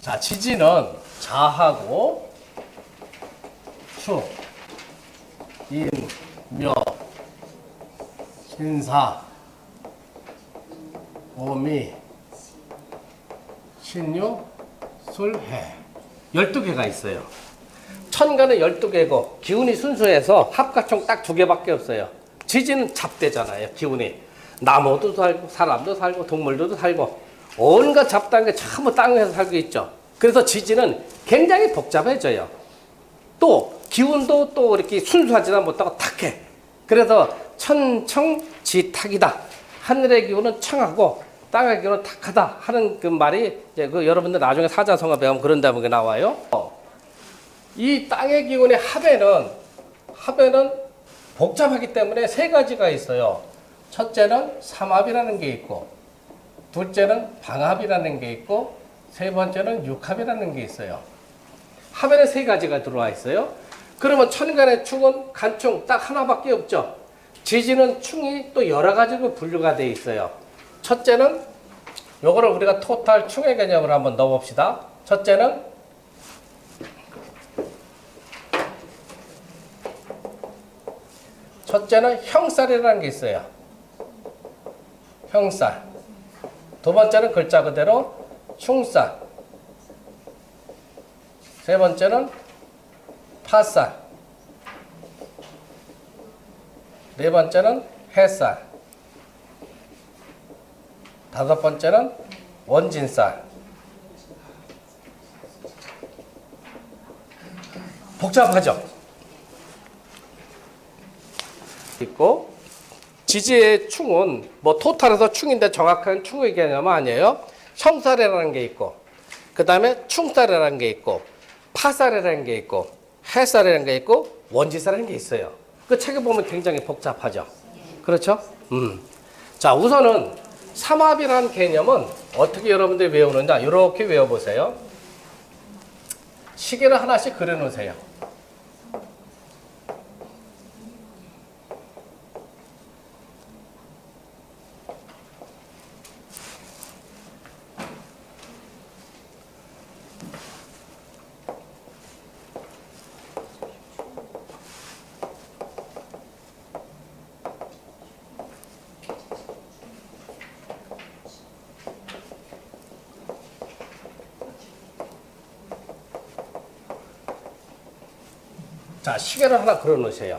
자, 지지는 자하고 축, 인, 묘, 신사, 오미, 신유, 술, 해. 12개가 있어요. 천간은 12개고 기운이 순수해서 합가총 딱 2개밖에 없어요. 지지는 잡대잖아요. 기운이. 나무도 살고 사람도 살고 동물도 살고 온갖 잡다한 게 전부 땅에서 살고 있죠. 그래서 지지는 굉장히 복잡해져요. 또 기운도 또 이렇게 순수하지는 못하고 탁해. 그래서 천청지탁이다. 하늘의 기운은 청하고 땅의 기운은 탁하다 하는 그 말이 이제 그 여러분들 나중에 사자성어 배우면 그런 대목이 나와요. 이 땅의 기운의 합에는 복잡하기 때문에 3가지가 있어요. 첫째는 삼합이라는 게 있고, 둘째는 방합이라는 게 있고, 세 번째는 육합이라는 게 있어요. 합에는 3가지가 들어와 있어요. 그러면 천간의 충은 간충 딱 하나밖에 없죠. 지지는 충이 또 여러 가지로 분류가 되어 있어요. 첫째는 요거를 우리가 토탈 충의 개념으로 한번 넣어봅시다. 첫째는 형살이라는 게 있어요. 형살. 두 번째는 글자 그대로 충살. 세 번째는 파살. 네 번째는 해살. 다섯 번째는 원진살. 복잡하죠? 있고, 지지의 충은 뭐 토탈에서 충인데 정확한 충의 개념은 아니에요. 형살이라는 게 있고, 그 다음에 충살이라는 게 있고, 파살이라는 게 있고, 해살이라는 게 있고, 원지살이라는 게 있어요. 그 책에 보면 굉장히 복잡하죠. 그렇죠? 자, 우선은 삼합이라는 개념은 어떻게 여러분들이 외우느냐, 이렇게 외워보세요. 시계를 하나씩 그려놓으세요. 자, 시계를 하나 그려 놓으세요.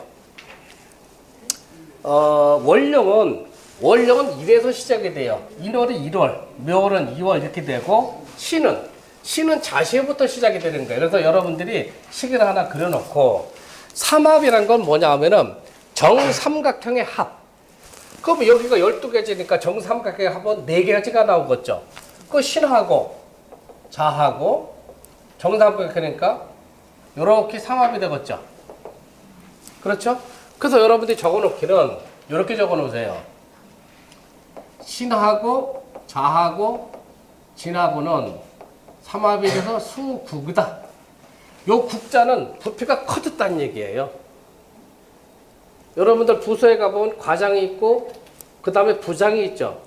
월령은 1에서 시작이 돼요. 인월은 1월, 묘월은 2월 이렇게 되고, 신은 자시부터 시작이 되는 거예요. 그래서 여러분들이 시계를 하나 그려 놓고, 삼합이란 건 뭐냐 하면은 정삼각형의 합. 그럼 여기가 12개지니까 정삼각형의 합은 4개가 나오겠죠. 그 신하고 자하고 정삼각형이니까 이렇게 삼합이 되겠죠. 그렇죠? 그래서 여러분들이 적어놓기는 이렇게 적어놓으세요. 신하고 자하고 진하고는 삼합이 돼서 수국이다. 요 국자는 부피가 커졌다는 얘기예요. 여러분들 부서에 가보면 과장이 있고 그 다음에 부장이 있죠.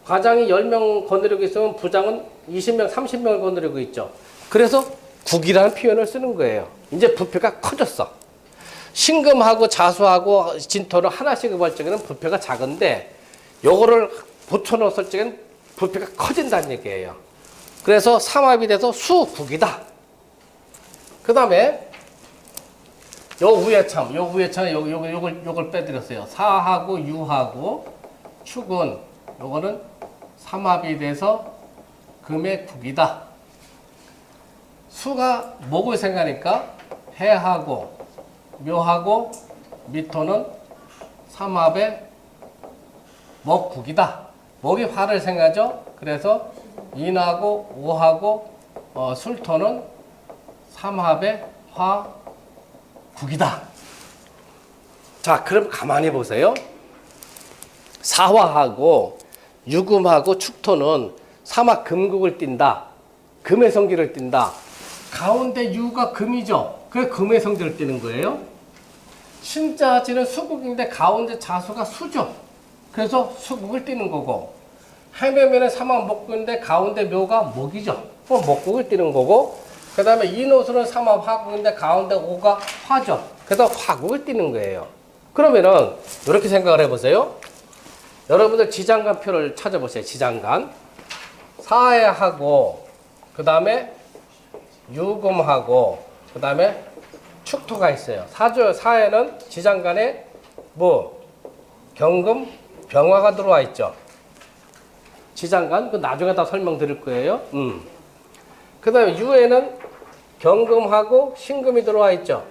과장이 10명 거느리고 있으면 부장은 20명, 30명을 거느리고 있죠. 그래서 국이라는 표현을 쓰는 거예요. 이제 부피가 커졌어. 신금하고 자수하고 진토를 하나씩 해볼 적에는 부피가 작은데 요거를 붙여놓을 적에는 부피가 커진다는 얘기예요. 그래서 삼합이 돼서 수국이다. 그 다음에 요걸 빼드렸어요. 사하고 유하고 축은 요거는 삼합이 돼서 금의 국이다. 수가 목을 생각하니까 해하고 묘하고 미토는 삼합의 목국이다. 목이 화를 생각하죠. 그래서 인하고 오하고 술토는 삼합의 화국이다. 자, 그럼 가만히 보세요. 사화하고 유금하고 축토는 삼합 금국을 띈다. 금의 성질을 띈다. 가운데 유가 금이죠. 그래서 금의 성질을 띠는 거예요. 신자지는 수국인데 가운데 자수가 수죠. 그래서 수국을 띠는 거고, 해묘면은 삼합 목국인데 가운데 묘가 목이죠. 목국을 띄는 거고, 그 다음에 인호수는 삼합 화국인데 가운데 오가 화죠. 그래서 화국을 띄는 거예요. 그러면은 이렇게 생각을 해보세요. 여러분들 지장간표를 찾아보세요. 지장간. 사해하고 그 다음에 유금하고 그 다음에 축토가 있어요. 사해는 지장간에 뭐 경금, 병화가 들어와 있죠. 지장간, 그 나중에 다 설명드릴 거예요. 그 다음에 유에는 경금하고 신금이 들어와 있죠.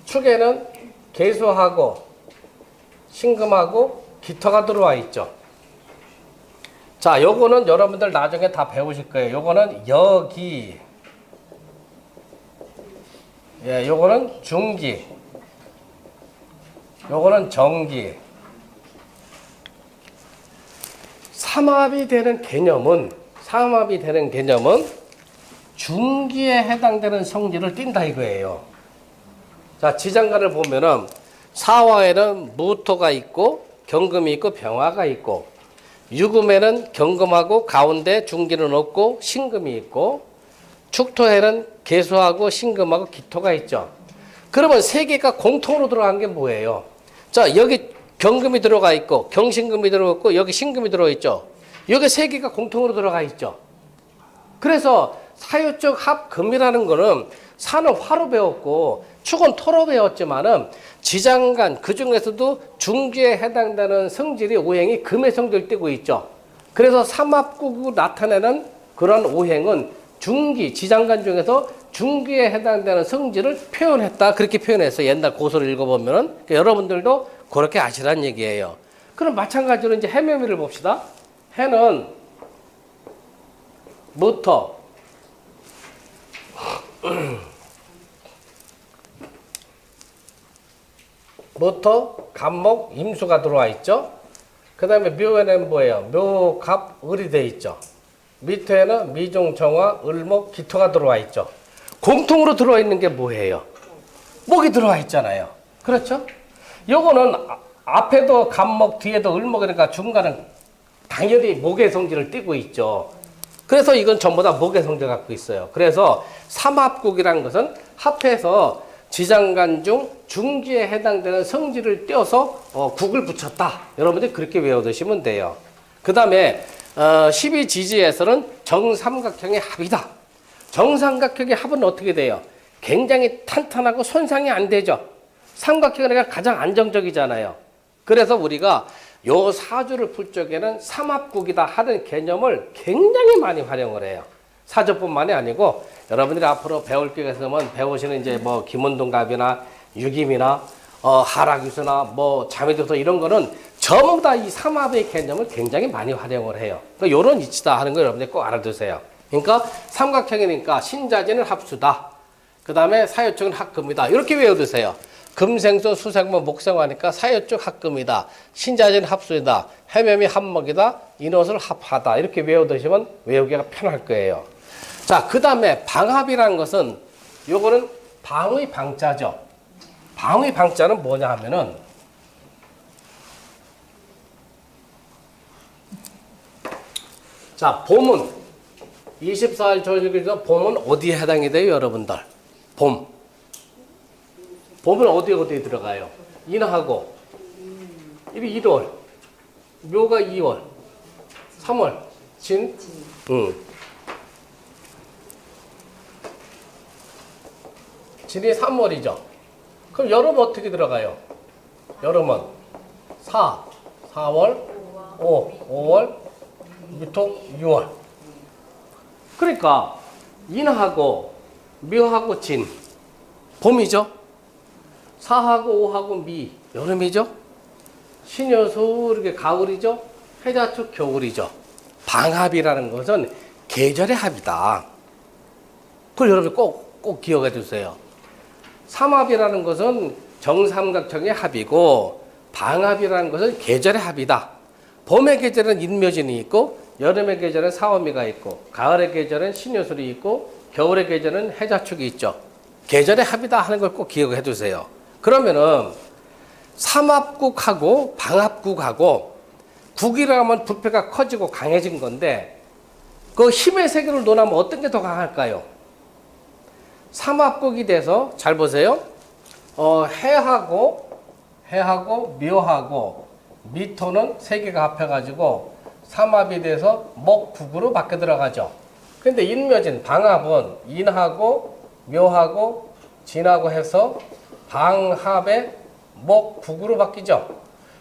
축에는 계수하고 신금하고 기토가 들어와 있죠. 자, 요거는 여러분들 나중에 다 배우실 거예요. 요거는 여기, 예, 요거는 중기, 요거는 정기. 삼합이 되는 개념은 중기에 해당되는 성질을 띈다 이거예요. 자, 지장간을 보면은 사화에는 무토가 있고 경금이 있고 병화가 있고, 유금에는 경금하고 가운데 중기는 없고 신금이 있고, 축토에는 계수하고 신금하고 기토가 있죠. 그러면 세 개가 공통으로 들어간 게 뭐예요? 자, 여기 경금이 들어가 있고 경신금이 들어가 있고 여기 신금이 들어가 있죠. 여기 세 개가 공통으로 들어가 있죠. 그래서 사유적 합금이라는 거는 사는 화로 배웠고 축은 토로 배웠지만은 지장간 그 중에서도 중기에 해당되는 성질이 오행이 금의 성질을 띠고 있죠. 그래서 삼합국으로 나타내는 그런 오행은 중기, 지장간 중에서 중기에 해당되는 성질을 표현했다. 그렇게 표현해서 옛날 고서를 읽어보면은 그러니까 여러분들도 그렇게 아시라는 얘기예요. 그럼 마찬가지로 이제 해묘미를 봅시다. 해는 무토, 무토, 갑목, 임수가 들어와 있죠. 그 다음에 묘에는 뭐예요? 묘, 갑, 을이 돼 있죠. 밑에는 미중, 정화, 을목, 기토가 들어와 있죠. 공통으로 들어와 있는 게 뭐예요? 목이 들어와 있잖아요. 그렇죠? 요거는 앞에도 갑목, 뒤에도 을목이니까 중간은 당연히 목의 성질을 띠고 있죠. 그래서 이건 전부 다 목의 성질을 갖고 있어요. 그래서 삼합국이라는 것은 합해서 지장간 중 중기에 해당되는 성질을 떼어서 국을 붙였다. 여러분들이 그렇게 외워두시면 돼요. 그 다음에 12지지에서는 정삼각형의 합이다. 정삼각형의 합은 어떻게 돼요? 굉장히 탄탄하고 손상이 안 되죠. 삼각형이 가장 안정적이잖아요. 그래서 우리가 요 사주를 풀 적에는 삼합국이다 하는 개념을 굉장히 많이 활용을 해요. 사주뿐만이 아니고 여러분들이 앞으로 배울 게 있으면 배우시는 이제 뭐 김원동갑이나 유김이나 하락유수나 뭐 자매도서 이런 거는 전부 다 이 삼합의 개념을 굉장히 많이 활용을 해요. 그러니까 요런 이치다 하는 거 여러분들이 꼭 알아두세요. 그러니까 삼각형이니까 신자지는 합수다. 그 다음에 사유축은 합금이다. 이렇게 외워두세요. 금생수, 수생모, 목생화니까 사유축 합금이다. 신자지는 합수이다. 해묘미 합목이다. 인호술 합하다. 이렇게 외워두시면 외우기가 편할 거예요. 자, 그 다음에 방합이라는 것은 요거는 방의 방자죠. 방의 방자는 뭐냐 하면은 자, 봄은 24일 조직에서 봄은 어디에 해당이 돼요, 여러분들? 봄. 봄은 어디에 들어가요? 인하고 1월, 묘가 2월, 3월, 진, 진이 3월이죠. 그럼 여름 어떻게 들어가요? 여름은 4월, 5월, 유토 6월. 그러니까 인하고 묘하고 진 봄이죠. 사하고 오하고 미 여름이죠. 신여수 이렇게 가을이죠. 해자축 겨울이죠. 방합이라는 것은 계절의 합이다. 그걸 여러분 꼭 기억해 주세요. 삼합이라는 것은 정삼각형의 합이고 방합이라는 것은 계절의 합이다. 봄의 계절은 인묘진이 있고 여름의 계절은 사오미가 있고 가을의 계절은 신여술이 있고 겨울의 계절은 해자축이 있죠. 계절의 합이다 하는 걸 꼭 기억해 두세요. 그러면은 삼합국하고 방합국하고 국이라 하면 부패가 커지고 강해진 건데 그 힘의 세계를 논하면 어떤 게 더 강할까요? 삼합국이 돼서 잘 보세요. 해하고 묘하고 미토는 세 개가 합해가지고 삼합이 돼서 목국으로 바뀌어 들어가죠. 근데 인묘진 방합은 인하고 묘하고 진하고 해서 방합의 목국으로 바뀌죠.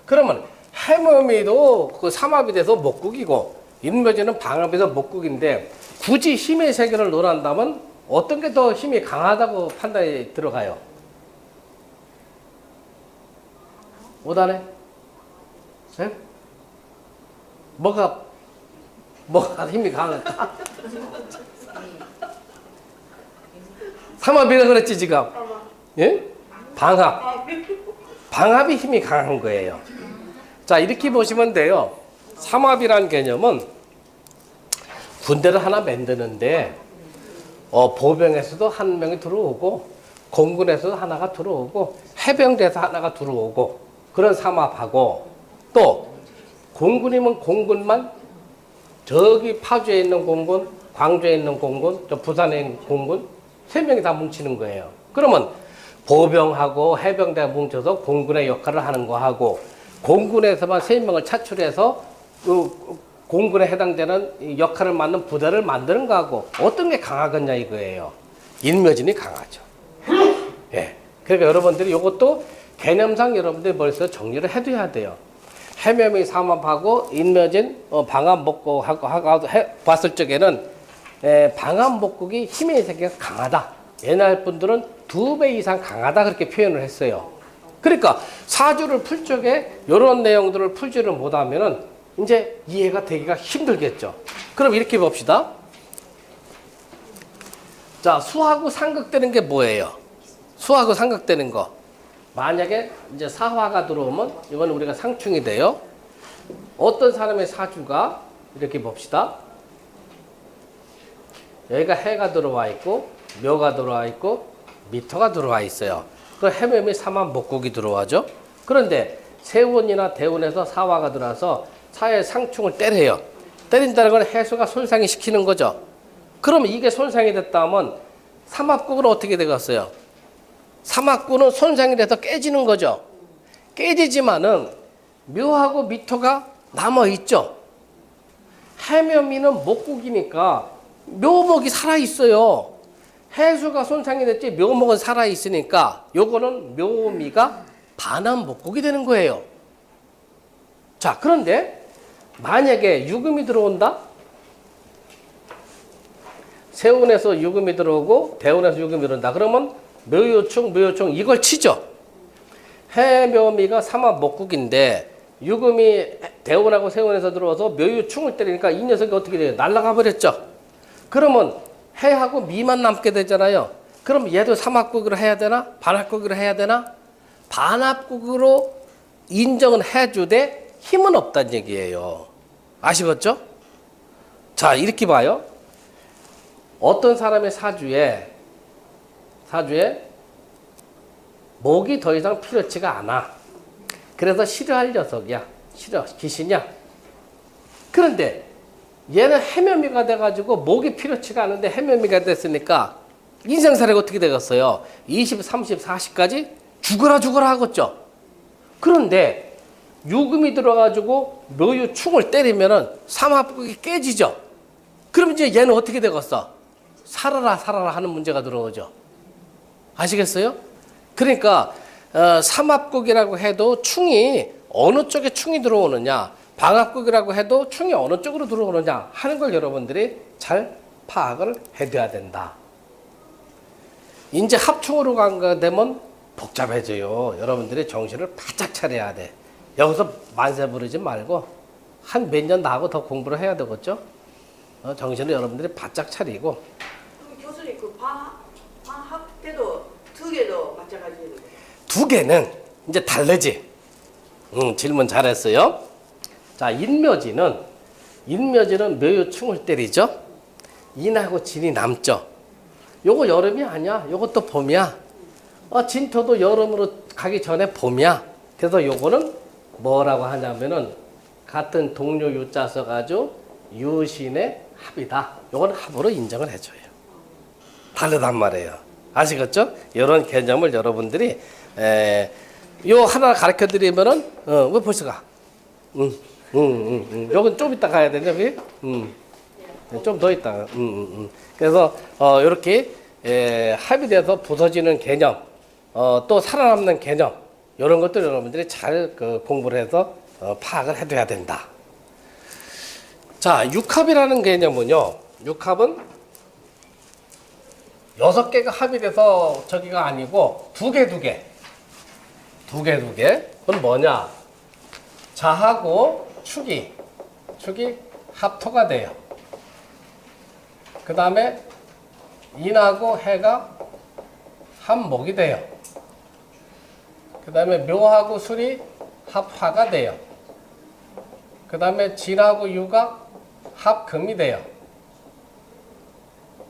그러면 해묘미도 그 삼합이 돼서 목국이고 인묘진은 방합에서 목국인데 굳이 힘의 세계를 논한다면 어떤 게 더 힘이 강하다고 판단이 들어가요? 오단에? 네? 뭐가 힘이 강할까? 삼합이라 그랬지 지금? 예? 방합이 힘이 강한 거예요. 자, 이렇게 보시면 돼요. 삼합이라는 개념은 군대를 하나 만드는데 보병에서도 한 명이 들어오고 공군에서도 하나가 들어오고 해병대에서 하나가 들어오고 그런 삼합하고 또 공군이면 공군만 저기 파주에 있는 공군, 광주에 있는 공군, 저 부산에 있는 공군 세 명이 다 뭉치는 거예요. 그러면 보병하고 해병대가 뭉쳐서 공군의 역할을 하는 거 하고 공군에서만 세 명을 차출해서 그 공군에 해당되는 역할을 맡는 부대를 만드는 거하고 어떤 게 강하겠냐 이거예요. 인묘진이 강하죠. 예. 그러니까 여러분들이 이것도 개념상 여러분들이 머릿속에 정리를 해둬야 돼요. 해묘미 삼합하고 인묘진 방합 목국하고 봤을 적에는 방합 목국이 힘의 세계가 강하다. 옛날 분들은 2배 이상 강하다 그렇게 표현을 했어요. 그러니까 사주를 풀 적에 이런 내용들을 풀지를 못하면은 이제 이해가 되기가 힘들겠죠. 그럼 이렇게 봅시다. 자, 수하고 상극되는 게 뭐예요? 수하고 상극되는 거. 만약에 이제 사화가 들어오면 이건 우리가 상충이 돼요. 어떤 사람의 사주가 이렇게 봅시다. 여기가 해가 들어와 있고 묘가 들어와 있고 미토가 들어와 있어요. 그 해묘미 삼합 목국이 들어와죠. 그런데 세운이나 대운에서 사화가 들어와서 사의 상충을 때려요. 때린다는 건 해수가 손상이 시키는 거죠. 그러면 이게 손상이 됐다면 삼합국은 어떻게 되겠어요? 삼합국은 손상이 돼서 깨지는 거죠. 깨지지만은 묘하고 미토가 남아있죠. 해묘미는 목국이니까 묘목이 살아있어요. 해수가 손상이 됐지 묘목은 살아있으니까 요거는 묘미가 반합 목국이 되는 거예요. 자, 그런데 만약에 유금이 들어온다? 세운에서 유금이 들어오고 대운에서 유금이 들어온다. 그러면 묘요충 이걸 치죠. 해묘미가 삼합 목국인데 유금이 대운하고 세운에서 들어와서 묘요충을 때리니까 이 녀석이 어떻게 돼요? 날아가 버렸죠. 그러면 해하고 미만 남게 되잖아요. 그럼 얘도 삼합국으로 해야 되나? 반합국으로 해야 되나? 반합국으로 인정은 해주되 힘은 없다는 얘기예요. 아시겠죠? 자, 이렇게 봐요. 어떤 사람의 사주에 목이 더 이상 필요치가 않아. 그래서 싫어할 녀석이야. 싫어. 귀신이야. 그런데 얘는 해묘미가 돼가지고 목이 필요치가 않은데 해묘미가 됐으니까 인생사례가 어떻게 되겠어요? 20, 30, 40까지 죽어라 하겠죠. 그런데 유금이 들어가지고 묘유충을 때리면은 삼합국이 깨지죠. 그럼 이제 얘는 어떻게 되겠어? 살아라 하는 문제가 들어오죠. 아시겠어요? 그러니까 삼합국이라고 해도 충이 어느 쪽에 충이 들어오느냐, 방합국이라고 해도 충이 어느 쪽으로 들어오느냐 하는 걸 여러분들이 잘 파악을 해둬야 된다. 이제 합충으로 간가 되면 복잡해져요. 여러분들이 정신을 바짝 차려야 돼. 여기서 만세 부르지 말고 한 몇 년 나하고 더 공부를 해야 되겠죠? 정신을 여러분들이 바짝 차리고. 그럼 교수님 그 방학 때도 두 개도 마찬가지예요? 두 개는 이제 다르지. 질문 잘했어요. 자, 인묘지는 묘유충을 때리죠. 인하고 진이 남죠. 요거 여름이 아니야. 요것도 봄이야. 진토도 여름으로 가기 전에 봄이야. 그래서 요거는 뭐라고 하냐면은 같은 동료 유자 써가지고 유신의 합이다. 요건 합으로 인정을 해줘요. 다르단 말이에요. 아시겠죠? 이런 개념을 여러분들이 요 하나 가르쳐 드리면은 왜 벌써 가? 요건 좀 이따 가야 되냐, 왜? 좀 더 있다가. 그래서 이렇게 합이 돼서 부서지는 개념, 또 살아남는 개념, 이런 것들 여러분들이 잘 공부를 해서 파악을 해둬야 된다. 자, 육합이라는 개념은요. 육합은 6개가 합이 돼서 저기가 아니고 두 개. 그건 뭐냐? 자하고 축이 합토가 돼요. 그 다음에 인하고 해가 합목이 돼요. 그 다음에 묘하고 술이 합화가 돼요. 그 다음에 진하고 유가 합금이 돼요.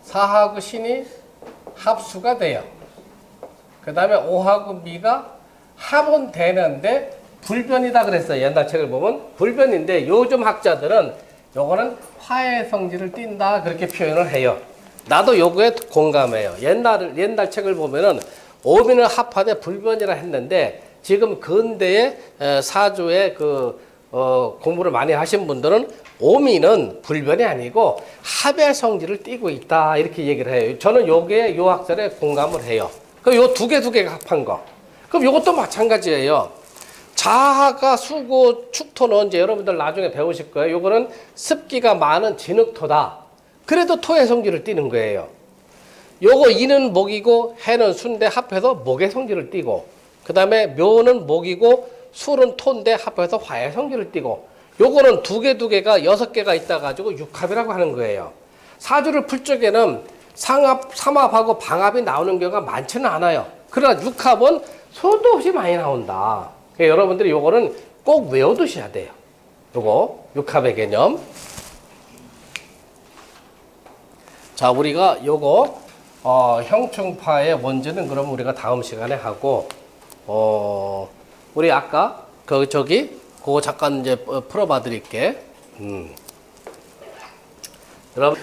사하고 신이 합수가 돼요. 그 다음에 오하고 미가 합은 되는데 불변이다 그랬어요. 옛날 책을 보면 불변인데 요즘 학자들은 요거는 화의 성질을 띈다 그렇게 표현을 해요. 나도 요거에 공감해요. 옛날 책을 보면은 오미는 합하되 불변이라 했는데 지금 근대의 사주의 공부를 많이 하신 분들은 오미는 불변이 아니고 합의 성질을 띠고 있다 이렇게 얘기를 해요. 저는 요게 요 학설에 공감을 해요. 그럼 요 두 개가 합한 거. 그럼 요것도 마찬가지예요. 자하가 수고 축토는 이제 여러분들 나중에 배우실 거예요. 요거는 습기가 많은 진흙토다. 그래도 토의 성질을 띠는 거예요. 요거 이는 목이고 해는 수인데 합해서 목의 성질을 띠고, 그 다음에 묘는 목이고 술은 토인데 합해서 화의 성질을 띠고, 요거는 두 개가 6개가 있다 가지고 육합이라고 하는 거예요. 사주를 풀 적에는 상합, 삼합하고 방합이 나오는 경우가 많지는 않아요. 그러나 육합은 수도 없이 많이 나온다. 그러니까 여러분들이 요거는 꼭 외워두셔야 돼요. 요거 육합의 개념. 자, 우리가 요거 형충파의 원죄는 그럼 우리가 다음 시간에 하고, 우리 아까 그거 잠깐 이제 풀어봐 드릴게. 여러분,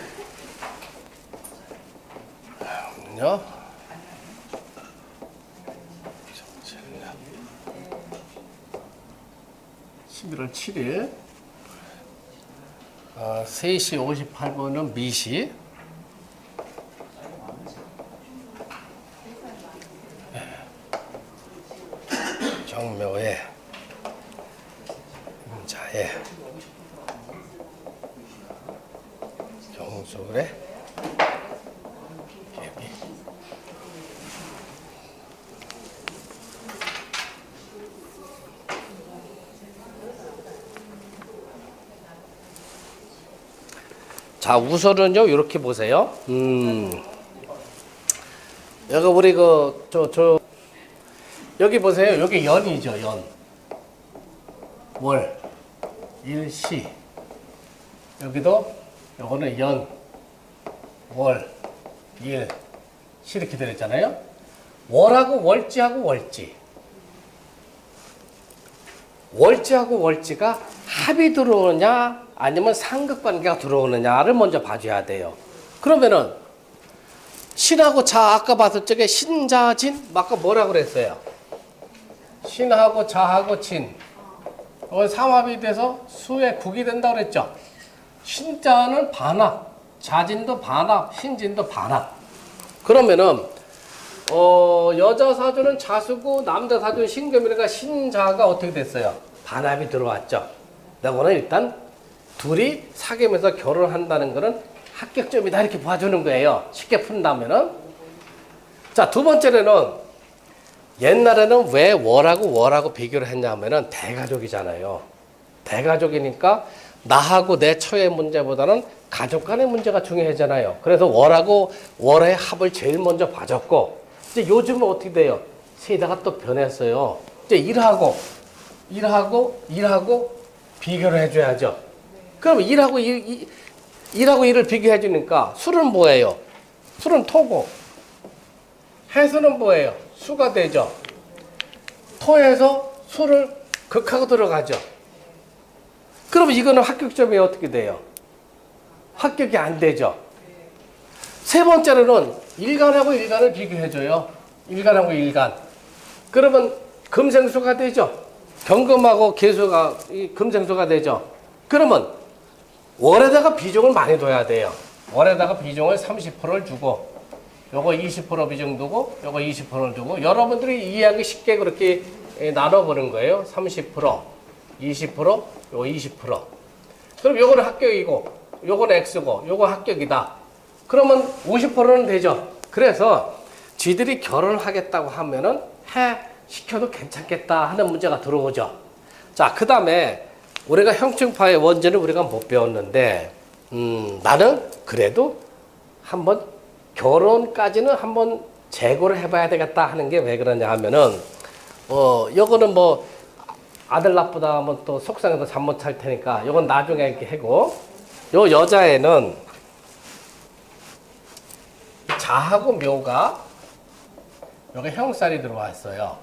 11월 7일 3시 58분은 미시. 정묘에 자에 경술에 개비. 자, 우선은요 이렇게 보세요. 여기 우리 여기 보세요. 여기 연이죠, 연. 월, 일, 시. 여기도 요거는 연, 월, 일, 시 이렇게 들었잖아요. 월하고 월지하고 월지. 월지하고 월지가 합이 들어오느냐 아니면 상극관계가 들어오느냐를 먼저 봐줘야 돼요. 그러면은 신하고 자 아까 봤을 적에 신자진 아까 뭐라고 그랬어요? 신하고 자하고 진 삼합이 돼서 수의 국이 된다고 그랬죠. 신자는 반합, 자진도 반합, 신진도 반합. 그러면은 여자 사주는 자수고 남자 사주는 신금이니까 신자가 어떻게 됐어요? 반합이 들어왔죠. 그거는 일단 둘이 사귀면서 결혼한다는 거는 합격점이다 이렇게 봐주는 거예요. 쉽게 푼다면은. 자, 두 번째로는 옛날에는 왜 월하고 비교를 했냐면은 대가족이잖아요. 대가족이니까 나하고 내 처의 문제보다는 가족 간의 문제가 중요하잖아요. 그래서 월하고 월의 합을 제일 먼저 봐줬고, 이제 요즘은 어떻게 돼요? 세대가 또 변했어요. 이제 일하고 비교를 해줘야죠. 그럼 일하고 일을 비교해 주니까 술은 뭐예요? 술은 토고, 해수는 뭐예요? 수가 되죠. 토에서 수를 극하고 들어가죠. 그러면 이거는 합격점이 어떻게 돼요? 합격이 안 되죠. 세 번째로는 일간하고 일간을 비교해줘요. 일간하고 일간. 그러면 금생수가 되죠. 경금하고 계수가 금생수가 되죠. 그러면 월에다가 비중을 많이 둬야 돼요. 월에다가 비중을 30%를 주고 요거 20% 비중 두고 요거 20%를 두고 여러분들이 이해하기 쉽게 그렇게 나눠보는 거예요. 30%, 20%, 요거 20%. 그럼 요거는 합격이고 요거는 X고 요거 합격이다. 그러면 50%는 되죠. 그래서 쥐들이 결혼을 하겠다고 하면은 시켜도 괜찮겠다 하는 문제가 들어오죠. 자, 그 다음에 우리가 형충파의 원전을 우리가 못 배웠는데 나는 그래도 한번 결혼까지는 한번 재고를 해봐야 되겠다 하는 게 왜 그러냐 하면은 요거는 뭐 아들 나쁘다 하면 또 속상해서 잠 못 잘 테니까 요건 나중에 이렇게 하고 요 여자애는 자하고 묘가 여기 형살이 들어왔어요.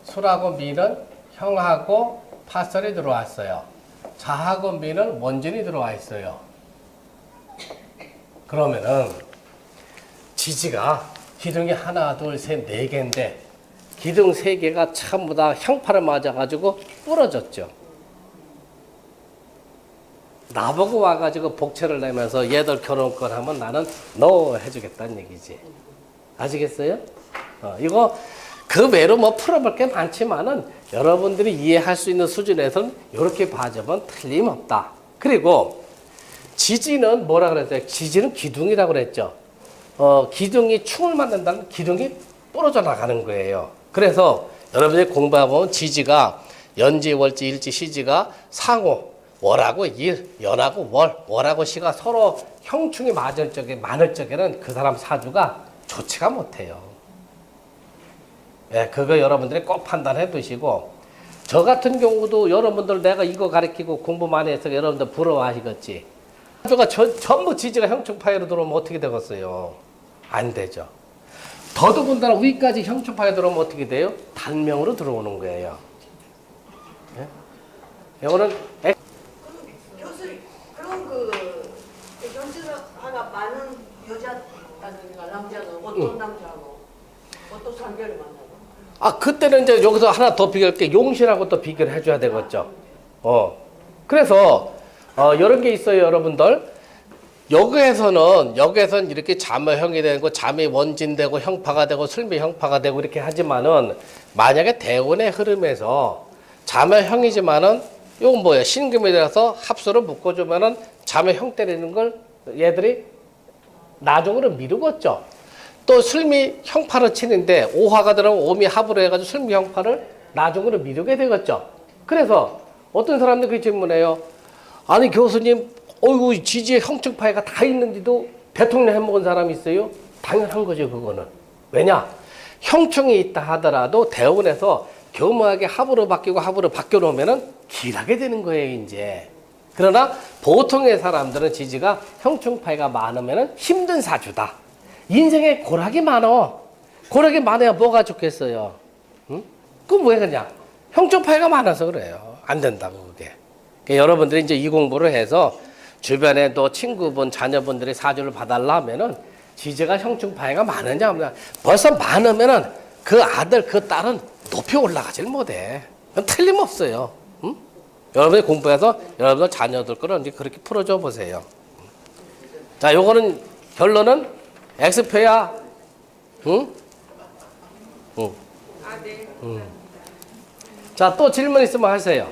술하고 미는 형하고 파살이 들어왔어요. 자하고 미는 원진이 들어와 있어요. 그러면은 지지가 기둥이 하나, 둘, 셋, 네 개인데 기둥 세 개가 전부 다 형파를 맞아가지고 부러졌죠. 나보고 와가지고 복채를 내면서 얘들 결혼권 하면 나는 너 해주겠다는 얘기지. 아시겠어요? 이거 그 외로 뭐 풀어볼 게 많지만은 여러분들이 이해할 수 있는 수준에서는 이렇게 봐주면 틀림없다. 그리고 지지는 뭐라 그랬어요? 지지는 기둥이라고 그랬죠. 기둥이 충을 맞는다는 기둥이 부러져 나가는 거예요. 그래서 여러분들이 공부해보면 지지가 연지, 월지, 일지, 시지가 상호, 월하고 일, 연하고 월, 월하고 시가 서로 형충이 많을 적에는 그 사람 사주가 좋지가 못해요. 예, 그거 여러분들이 꼭 판단해 두시고, 저 같은 경우도 여러분들 내가 이거 가르치고 공부 많이 해서 여러분들 부러워하시겠지. 사주가 전부 지지가 형충파이로 들어오면 어떻게 되겠어요? 안 되죠. 더더군다나 위까지 형충파에 들어오면 어떻게 돼요? 단명으로 들어오는 거예요. 예? 이거는 교수님, 그럼 연주가 많은 여자라든가 남자는 어떤 남자고 어떤 상대를 만나고? 그때는 이제 여기서 하나 더 비교할게. 용신하고 또 비교를 해줘야 되겠죠. 그래서 이런 게 있어요, 여러분들. 여기에서는 이렇게 자묘형이 되고 자묘 원진되고 형파가 되고 술미 형파가 되고 이렇게 하지만은 만약에 대운의 흐름에서 자묘형이지만은 이건 뭐야? 신금이 들어서 합수를 묶어주면은 자묘형 때리는 걸 얘들이 나중으로 미루겠죠. 또 술미 형파를 치는데 오화가 들어가면 오미 합으로 해가지고 술미 형파를 나중으로 미루게 되겠죠. 그래서 어떤 사람들이 그 질문해요. 아니 교수님, 어이구 지지에 형충파이가 다 있는데도 대통령 해먹은 사람이 있어요? 당연한 거죠, 그거는. 왜냐? 형충이 있다 하더라도 대운에서 교묘하게 합으로 바뀌어 놓으면은 길하게 되는 거예요, 이제. 그러나 보통의 사람들은 지지가 형충파이가 많으면은 힘든 사주다. 인생에 고락이 많어. 고락이 많아야 뭐가 좋겠어요? 응? 그럼 왜 그러냐? 형충파이가 많아서 그래요. 안 된다고, 그게. 그러니까 여러분들이 이제 이 공부를 해서 주변에 또 친구분, 자녀분들이 사주를 봐달라 하면은 지지가 형충파이가 많으냐, 없느냐. 벌써 많으면은 그 아들, 그 딸은 높이 올라가질 못해. 그건 틀림없어요. 응? 여러분이 공부해서 여러분들 자녀들 거는 이제 그렇게 풀어줘 보세요. 자, 요거는 결론은 X표야. 응? 응. 네. 자, 또 질문 있으면 하세요.